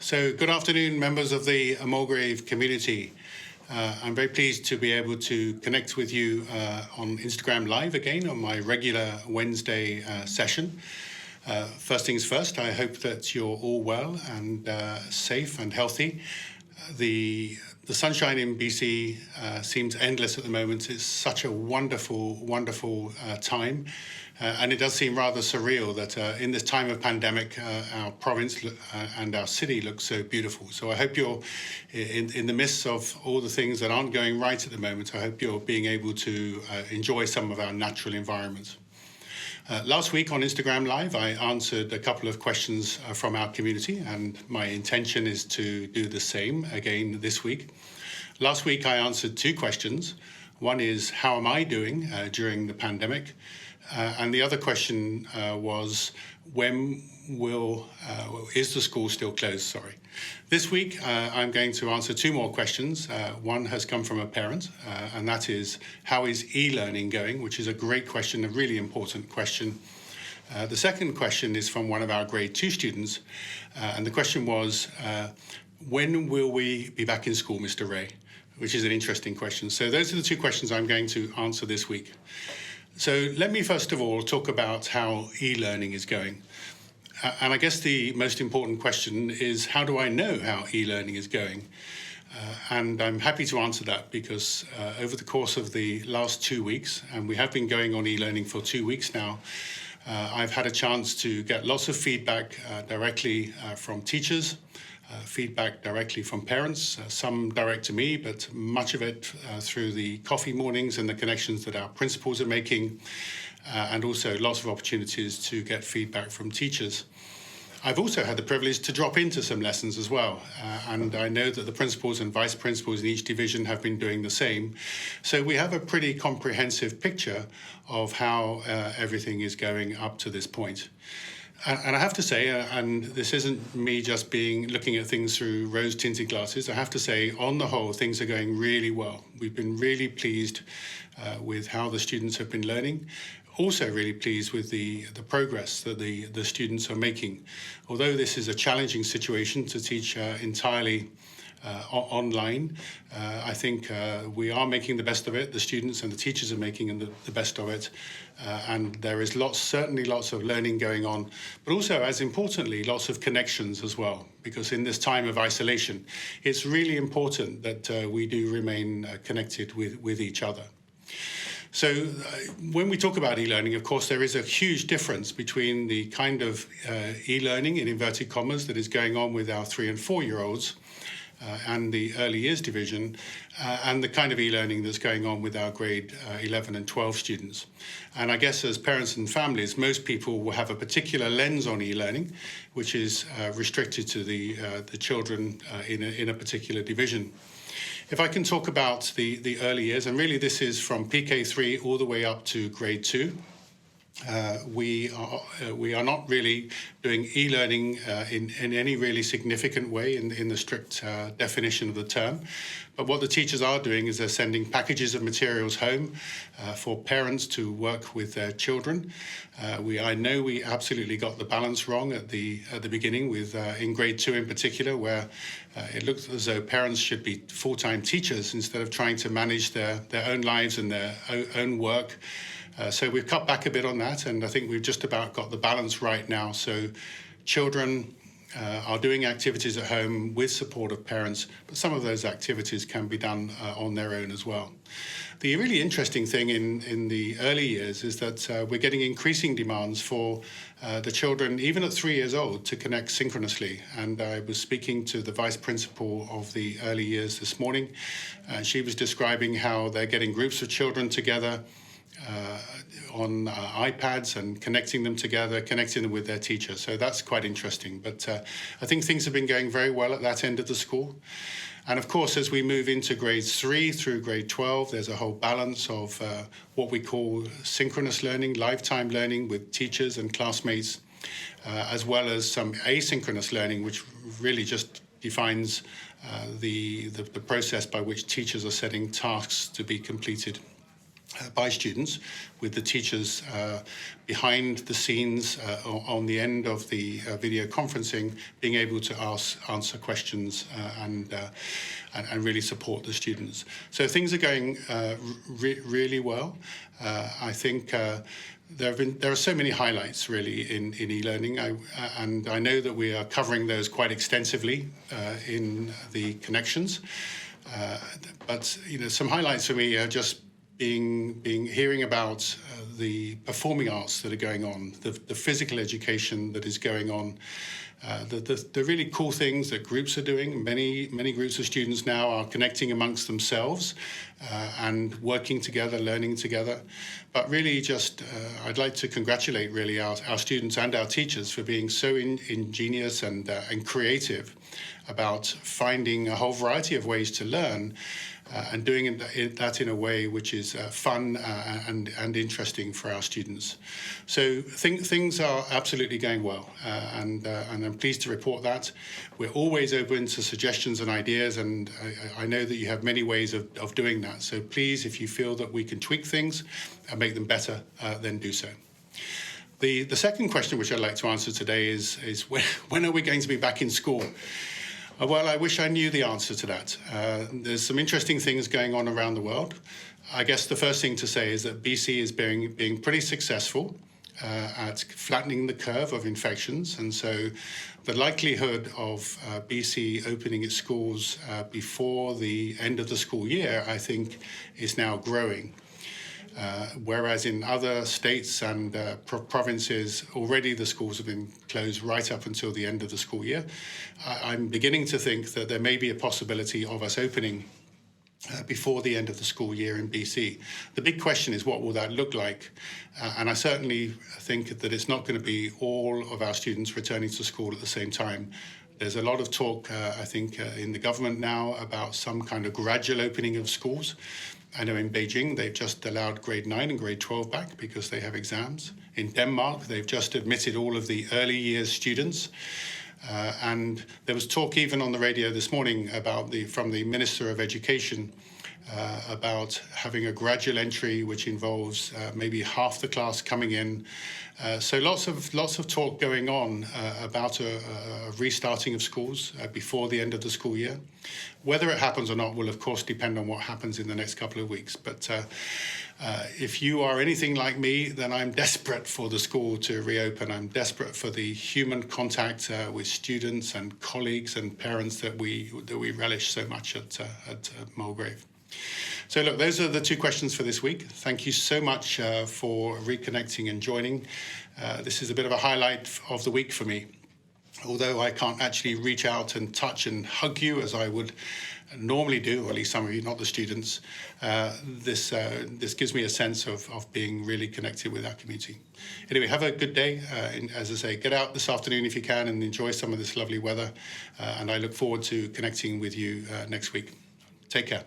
So good afternoon, members of the Mulgrave community. I'm very pleased to be able to connect with you on Instagram Live again on my regular Wednesday session. First things first, I hope that you're all well and safe and healthy. The sunshine in BC seems endless at the moment. It's such a wonderful time. And it does seem rather surreal that in this time of pandemic, our province and our city look so beautiful. So I hope you're, in the midst of all the things that aren't going right at the moment, I hope you're being able to enjoy some of our natural environments. Last week on Instagram Live, I answered a couple of questions from our community, and my intention is to do the same again this week. Last week, I answered two questions. One is, how am I doing during the pandemic? And the other question was, when is the school still closed? Sorry. This week, I'm going to answer two more questions. One has come from a parent, and that is, how is e-learning going? Which is a great question, a really important question. The second question is from one of our grade 2 students, and the question was, when will we be back in school, Mr. Wray? Which is an interesting question. So those are the two questions I'm going to answer this week. So let me first of all talk about how e-learning is going. And I guess the most important question is, how do I know how e-learning is going? And I'm happy to answer that because over the course of the last 2 weeks, and we have been going on e-learning for 2 weeks now, I've had a chance to get lots of feedback directly from teachers, feedback directly from parents, some direct to me, but much of it through the coffee mornings and the connections that our principals are making, and also lots of opportunities to get feedback from teachers. I've also had the privilege to drop into some lessons as well, and I know that the principals and vice principals in each division have been doing the same. So we have a pretty comprehensive picture of how everything is going up to this point. And I have to say, and this isn't me just looking at things through rose-tinted glasses, I have to say, on the whole, things are going really well. We've been really pleased with how the students have been learning. Also really pleased with the progress that the students are making. Although this is a challenging situation to teach entirely online, I think we are making the best of it. The students and the teachers are making the best of it. And there is certainly lots of learning going on, but also, as importantly, lots of connections as well. Because in this time of isolation, it's really important that we do remain connected with each other. So when we talk about e-learning, of course, there is a huge difference between the kind of e-learning, in inverted commas, that is going on with our 3 and 4-year-olds and the early years division, and the kind of e-learning that's going on with our grade 11 and 12 students. And I guess as parents and families, most people will have a particular lens on e-learning, which is restricted to the children in a particular division. If I can talk about the early years, and really this is from PK3 all the way up to grade 2, we are not really doing e-learning in any really significant way in the strict definition of the term. But what the teachers are doing is they're sending packages of materials home for parents to work with their children. I know we absolutely got the balance wrong at the beginning with in grade 2 in particular, where it looked as though parents should be full-time teachers instead of trying to manage their own lives and their own work. So we've cut back a bit on that, and I think we've just about got the balance right now. So children are doing activities at home with support of parents, but some of those activities can be done on their own as well. The really interesting thing in the early years is that we're getting increasing demands for the children, even at 3 years old, to connect synchronously. And I was speaking to the vice principal of the early years this morning, and she was describing how they're getting groups of children together on iPads and connecting them together, connecting them with their teacher. So that's quite interesting. But I think things have been going very well at that end of the school. And of course, as we move into grades 3 through grade 12, there's a whole balance of what we call synchronous learning, lifetime learning with teachers and classmates, as well as some asynchronous learning, which really just defines the process by which teachers are setting tasks to be completed. by students, with the teachers behind the scenes on the end of the video conferencing, being able to answer questions and really support the students. So things are going really well. I think there are so many highlights really in e-learning, and I know that we are covering those quite extensively in the connections. But some highlights for me are just hearing about the performing arts that are going on, the physical education that is going on, the really cool things that groups are doing. Many groups of students now are connecting amongst themselves and working together, learning together. But really just, I'd like to congratulate really our students and our teachers for being so ingenious and creative about finding a whole variety of ways to learn and doing that in a way which is fun and interesting for our students. So things are absolutely going well, and I'm pleased to report that. We're always open to suggestions and ideas, and I know that you have many ways of doing that. So please, if you feel that we can tweak things and make them better, then do so. The second question which I'd like to answer today is when are we going to be back in school? Well, I wish I knew the answer to that. There's some interesting things going on around the world. I guess the first thing to say is that BC is being pretty successful at flattening the curve of infections. And so the likelihood of BC opening its schools before the end of the school year, I think, is now growing. Whereas in other states and provinces, already the schools have been closed right up until the end of the school year. I'm beginning to think that there may be a possibility of us opening before the end of the school year in BC. The big question is, what will that look like? And I certainly think that it's not going to be all of our students returning to school at the same time. There's a lot of talk, I think, in the government now about some kind of gradual opening of schools. I know in Beijing, they've just allowed grade 9 and grade 12 back because they have exams. In Denmark, they've just admitted all of the early years students. And there was talk even on the radio this morning from the Minister of Education about having a gradual entry which involves maybe half the class coming in. So lots of talk going on about a restarting of schools before the end of the school year. Whether it happens or not will, of course, depend on what happens in the next couple of weeks. But if you are anything like me, then I'm desperate for the school to reopen. I'm desperate for the human contact with students and colleagues and parents that we relish so much at Mulgrave. So look, those are the two questions for this week. Thank you so much for reconnecting and joining. This is a bit of a highlight of the week for me. Although I can't actually reach out and touch and hug you as I would normally do, or at least some of you, not the students, this gives me a sense of being really connected with our community. Anyway, have a good day. As I say, get out this afternoon if you can and enjoy some of this lovely weather. And I look forward to connecting with you next week. Take care.